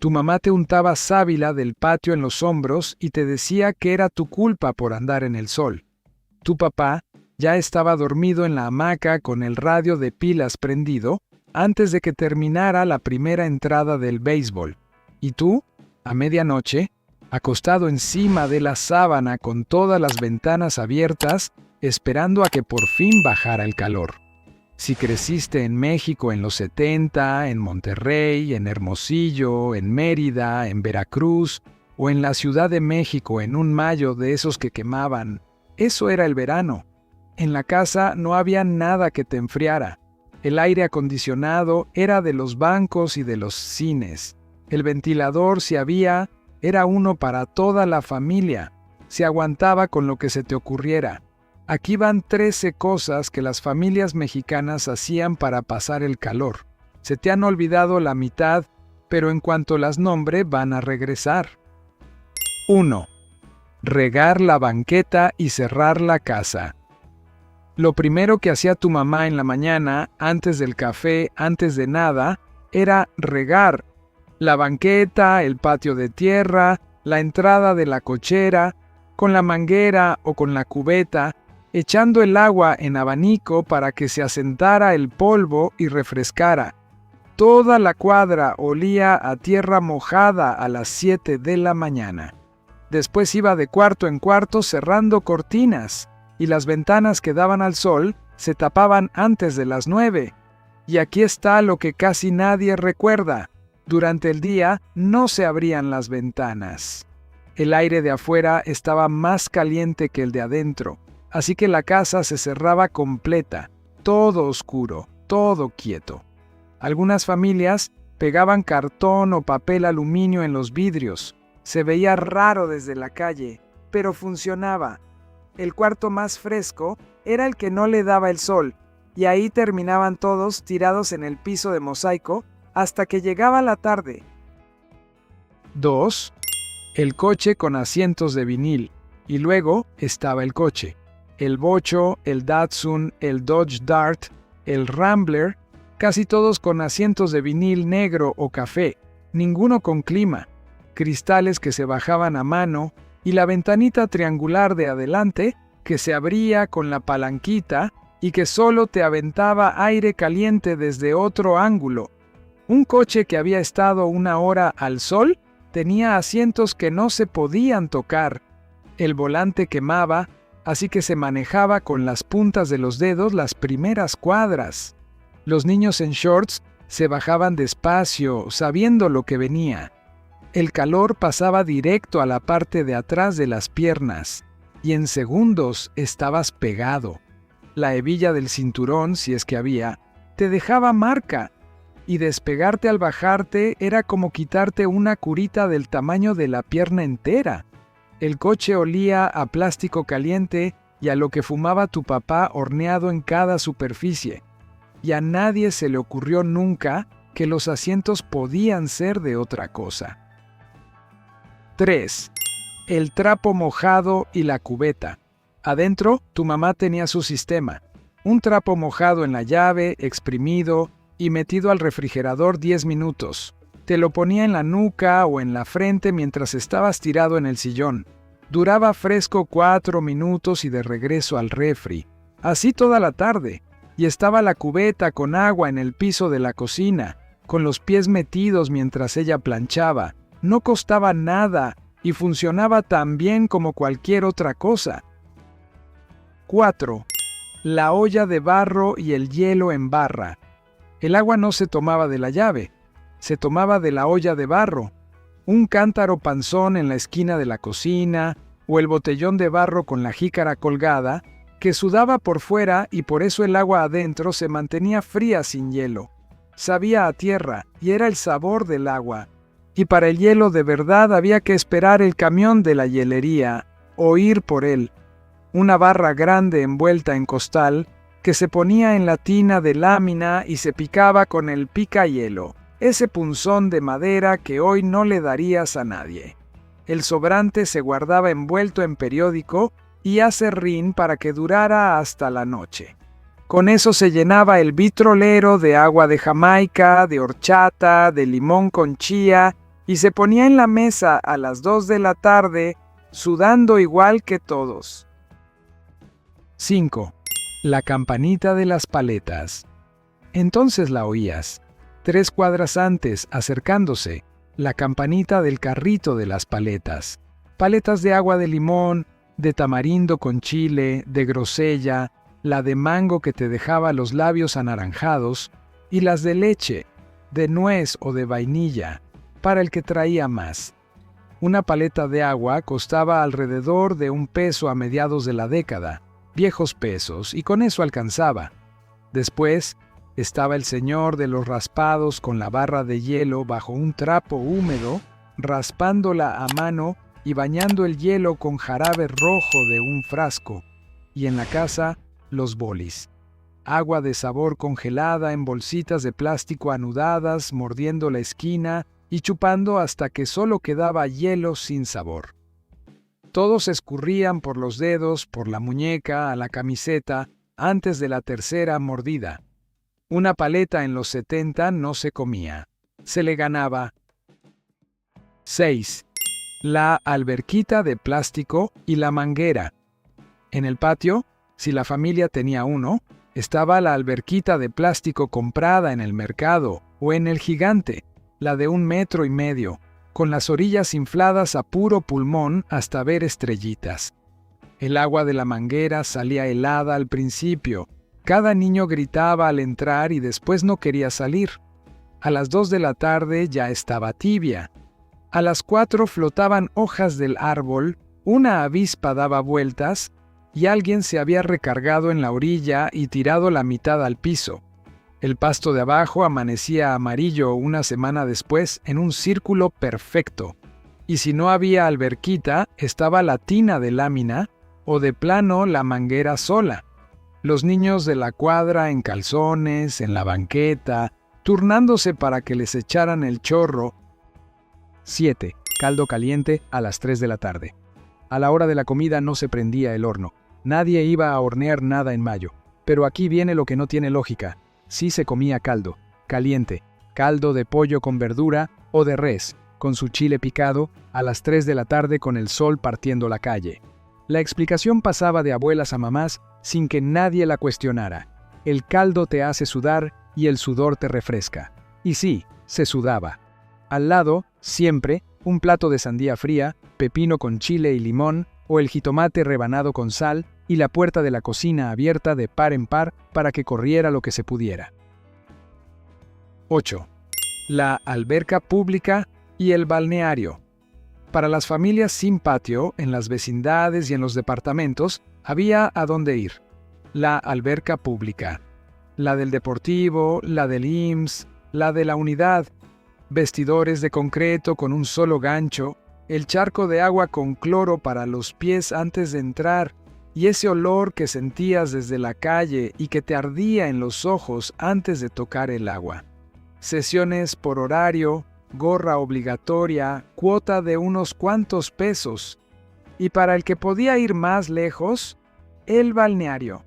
Tu mamá te untaba sábila del patio en los hombros y te decía que era tu culpa por andar en el sol. Tu papá ya estaba dormido en la hamaca con el radio de pilas prendido antes de que terminara la primera entrada del béisbol. Y tú, a medianoche, acostado encima de la sábana con todas las ventanas abiertas, esperando a que por fin bajara el calor. Si creciste en México en los 70, en Monterrey, en Hermosillo, en Mérida, en Veracruz, o en la Ciudad de México en un mayo de esos que quemaban, eso era el verano. En la casa no había nada que te enfriara. El aire acondicionado era de los bancos y de los cines. El ventilador, si había, era uno para toda la familia. Se aguantaba con lo que se te ocurriera. Aquí van 13 cosas que las familias mexicanas hacían para pasar el calor. Se te han olvidado la mitad, pero en cuanto las nombre van a regresar. 1. Regar la banqueta y cerrar la casa. Lo primero que hacía tu mamá en la mañana, antes del café, antes de nada, era regar la banqueta, el patio de tierra, la entrada de la cochera, con la manguera o con la cubeta, echando el agua en abanico para que se asentara el polvo y refrescara. Toda la cuadra olía a tierra mojada a las 7 de la mañana. Después iba de cuarto en cuarto cerrando cortinas, y las ventanas que daban al sol se tapaban antes de las 9. Y aquí está lo que casi nadie recuerda. Durante el día no se abrían las ventanas. El aire de afuera estaba más caliente que el de adentro, así que la casa se cerraba completa, todo oscuro, todo quieto. Algunas familias pegaban cartón o papel aluminio en los vidrios. Se veía raro desde la calle, pero funcionaba. El cuarto más fresco era el que no le daba el sol, y ahí terminaban todos tirados en el piso de mosaico hasta que llegaba la tarde. 2. El coche con asientos de vinil, y luego estaba el coche. El bocho, el Datsun, el Dodge Dart, el Rambler, casi todos con asientos de vinil negro o café, ninguno con clima, cristales que se bajaban a mano y la ventanita triangular de adelante que se abría con la palanquita y que solo te aventaba aire caliente desde otro ángulo. Un coche que había estado 1 hora al sol tenía asientos que no se podían tocar. El volante quemaba, así que se manejaba con las puntas de los dedos las primeras cuadras. Los niños en shorts se bajaban despacio, sabiendo lo que venía. El calor pasaba directo a la parte de atrás de las piernas, y en segundos estabas pegado. La hebilla del cinturón, si es que había, te dejaba marca, y despegarte al bajarte era como quitarte una curita del tamaño de la pierna entera. El coche olía a plástico caliente y a lo que fumaba tu papá horneado en cada superficie. Y a nadie se le ocurrió nunca que los asientos podían ser de otra cosa. 3. El trapo mojado y la cubeta. Adentro, tu mamá tenía su sistema. Un trapo mojado en la llave, exprimido y metido al refrigerador 10 minutos. Te lo ponía en la nuca o en la frente mientras estabas tirado en el sillón. Duraba fresco 4 minutos y de regreso al refri. Así toda la tarde. Y estaba la cubeta con agua en el piso de la cocina, con los pies metidos mientras ella planchaba. No costaba nada y funcionaba tan bien como cualquier otra cosa. 4. La olla de barro y el hielo en barra. El agua no se tomaba de la llave, se tomaba de la olla de barro. Un cántaro panzón en la esquina de la cocina, o el botellón de barro con la jícara colgada, que sudaba por fuera y por eso el agua adentro se mantenía fría sin hielo. Sabía a tierra y era el sabor del agua. Y para el hielo de verdad había que esperar el camión de la hielería o ir por él. Una barra grande envuelta en costal que se ponía en la tina de lámina y se picaba con el picahielo, ese punzón de madera que hoy no le darías a nadie. El sobrante se guardaba envuelto en periódico y aserrín para que durara hasta la noche. Con eso se llenaba el vitrolero de agua de Jamaica, de horchata, de limón con chía y se ponía en la mesa a las 2 de la tarde, sudando igual que todos. 5. La campanita de las paletas. Entonces la oías, 3 cuadras antes, acercándose, la campanita del carrito de las paletas. Paletas de agua de limón, de tamarindo con chile, de grosella, la de mango que te dejaba los labios anaranjados, y las de leche, de nuez o de vainilla, para el que traía más. Una paleta de agua costaba alrededor de $1 a mediados de la década, viejos pesos, y con eso alcanzaba. Después estaba el señor de los raspados con la barra de hielo bajo un trapo húmedo, raspándola a mano y bañando el hielo con jarabe rojo de un frasco, y en la casa los bolis. Agua de sabor congelada en bolsitas de plástico anudadas, mordiendo la esquina y chupando hasta que solo quedaba hielo sin sabor. Todos escurrían por los dedos, por la muñeca, a la camiseta, antes de la tercera mordida. Una paleta en los 70 no se comía, se le ganaba. 6. La alberquita de plástico y la manguera. En el patio, si la familia tenía uno, estaba la alberquita de plástico comprada en el mercado o en el Gigante, la de 1,5 metros, con las orillas infladas a puro pulmón hasta ver estrellitas. El agua de la manguera salía helada al principio. Cada niño gritaba al entrar y después no quería salir. A las 2 de la tarde ya estaba tibia. A las 4 flotaban hojas del árbol, una avispa daba vueltas y alguien se había recargado en la orilla y tirado la mitad al piso. El pasto de abajo amanecía amarillo una semana después en un círculo perfecto. Y si no había alberquita, estaba la tina de lámina o de plano la manguera sola. Los niños de la cuadra en calzones, en la banqueta, turnándose para que les echaran el chorro. 7. Caldo caliente a las 3 de la tarde. A la hora de la comida no se prendía el horno. Nadie iba a hornear nada en mayo. Pero aquí viene lo que no tiene lógica. Sí se comía caldo, caliente, caldo de pollo con verdura o de res, con su chile picado, a las 3 de la tarde con el sol partiendo la calle. La explicación pasaba de abuelas a mamás sin que nadie la cuestionara. El caldo te hace sudar y el sudor te refresca. Y sí, se sudaba. Al lado, siempre, un plato de sandía fría, pepino con chile y limón, o el jitomate rebanado con sal, y la puerta de la cocina abierta de par en par para que corriera lo que se pudiera. 8. La alberca pública y el balneario. Para las familias sin patio, en las vecindades y en los departamentos, había a dónde ir. La alberca pública. La del deportivo, la del IMSS, la de la unidad. Vestidores de concreto con un solo gancho, el charco de agua con cloro para los pies antes de entrar, y ese olor que sentías desde la calle y que te ardía en los ojos antes de tocar el agua. Sesiones por horario, gorra obligatoria, cuota de unos cuantos pesos. Y para el que podía ir más lejos, el balneario.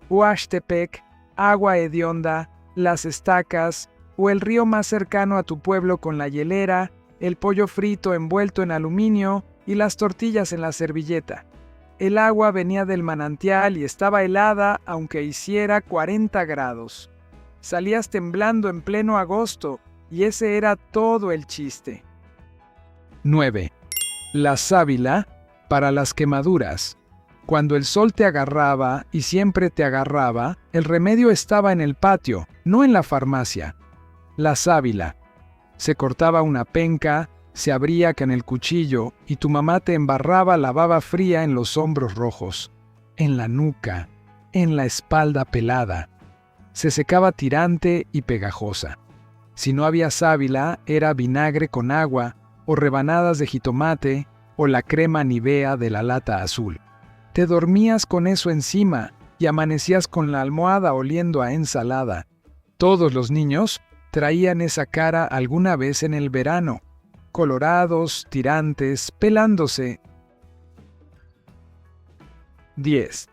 Huastepec, agua hedionda, las estacas, o el río más cercano a tu pueblo con la hielera, el pollo frito envuelto en aluminio y las tortillas en la servilleta. El agua venía del manantial y estaba helada aunque hiciera 40 grados. Salías temblando en pleno agosto y ese era todo el chiste. 9. La sábila para las quemaduras. Cuando el sol te agarraba y siempre te agarraba, el remedio estaba en el patio, no en la farmacia. La sábila. Se cortaba una penca, se abría con el cuchillo y tu mamá te embarraba la baba fría en los hombros rojos, en la nuca, en la espalda pelada. Se secaba tirante y pegajosa. Si no había sábila, era vinagre con agua o rebanadas de jitomate o la crema Nivea de la lata azul. Te dormías con eso encima y amanecías con la almohada oliendo a ensalada. Todos los niños traían esa cara alguna vez en el verano. Colorados, tirantes, pelándose. 10.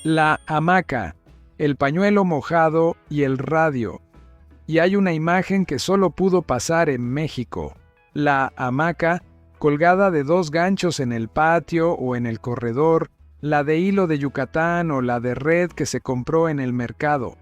La hamaca, el pañuelo mojado y el radio. Y hay una imagen que solo pudo pasar en México. la hamaca, colgada de 2 ganchos en el patio o en el corredor, la de hilo de Yucatán o la de red que se compró en el mercado,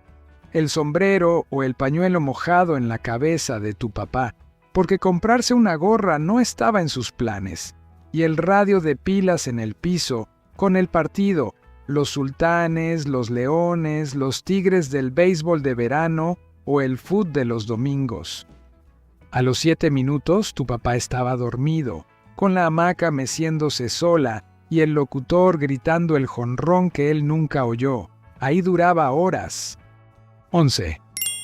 el sombrero o el pañuelo mojado en la cabeza de tu papá, porque comprarse una gorra no estaba en sus planes, y el radio de pilas en el piso, con el partido, los sultanes, los leones, los tigres del béisbol de verano o el fut de los domingos. A los 7 minutos tu papá estaba dormido, con la hamaca meciéndose sola y el locutor gritando el jonrón que él nunca oyó. Ahí duraba horas. 11.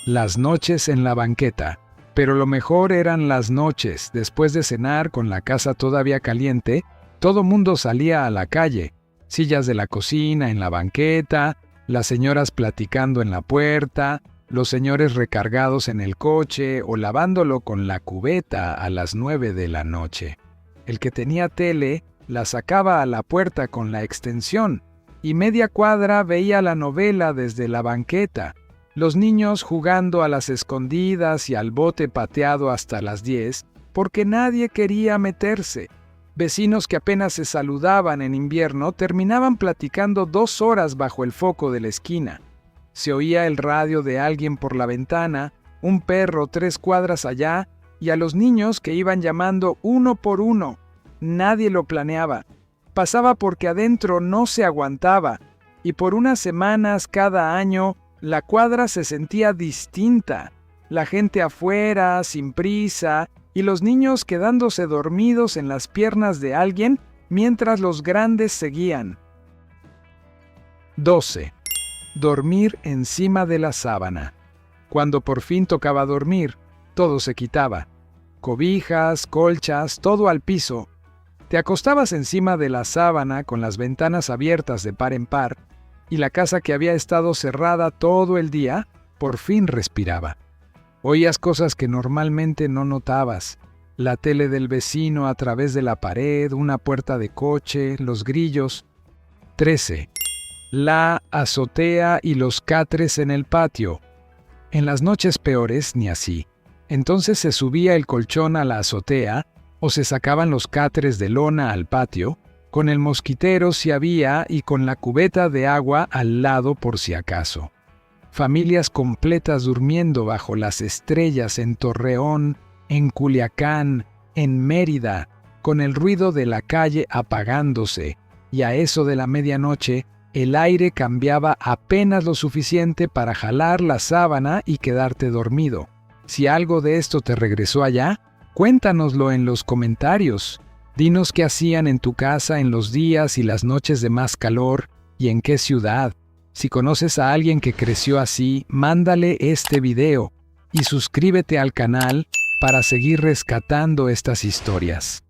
Las noches en la banqueta. Pero lo mejor eran las noches, después de cenar con la casa todavía caliente, todo mundo salía a la calle. Sillas de la cocina en la banqueta, las señoras platicando en la puerta, los señores recargados en el coche o lavándolo con la cubeta a las 9 de la noche. El que tenía tele la sacaba a la puerta con la extensión y media cuadra veía la novela desde la banqueta. Los niños jugando a las escondidas y al bote pateado hasta las 10 porque nadie quería meterse. Vecinos que apenas se saludaban en invierno terminaban platicando 2 horas bajo el foco de la esquina. Se oía el radio de alguien por la ventana, un perro 3 cuadras allá y a los niños que iban llamando uno por uno. Nadie lo planeaba. Pasaba porque adentro no se aguantaba y por unas semanas cada año la cuadra se sentía distinta. La gente afuera, sin prisa, y los niños quedándose dormidos en las piernas de alguien mientras los grandes seguían. 12. Dormir encima de la sábana. Cuando por fin tocaba dormir, todo se quitaba. Cobijas, colchas, todo al piso. Te acostabas encima de la sábana con las ventanas abiertas de par en par, y la casa que había estado cerrada todo el día, por fin respiraba. Oías cosas que normalmente no notabas. La tele del vecino a través de la pared, una puerta de coche, los grillos. 13. La azotea y los catres en el patio. En las noches peores, ni así. Entonces se subía el colchón a la azotea, o se sacaban los catres de lona al patio, con el mosquitero si había y con la cubeta de agua al lado por si acaso. Familias completas durmiendo bajo las estrellas en Torreón, en Culiacán, en Mérida, con el ruido de la calle apagándose, y a eso de la medianoche, el aire cambiaba apenas lo suficiente para jalar la sábana y quedarte dormido. Si algo de esto te regresó allá, cuéntanoslo en los comentarios. Dinos qué hacían en tu casa en los días y las noches de más calor y en qué ciudad. Si conoces a alguien que creció así, mándale este video y suscríbete al canal para seguir rescatando estas historias.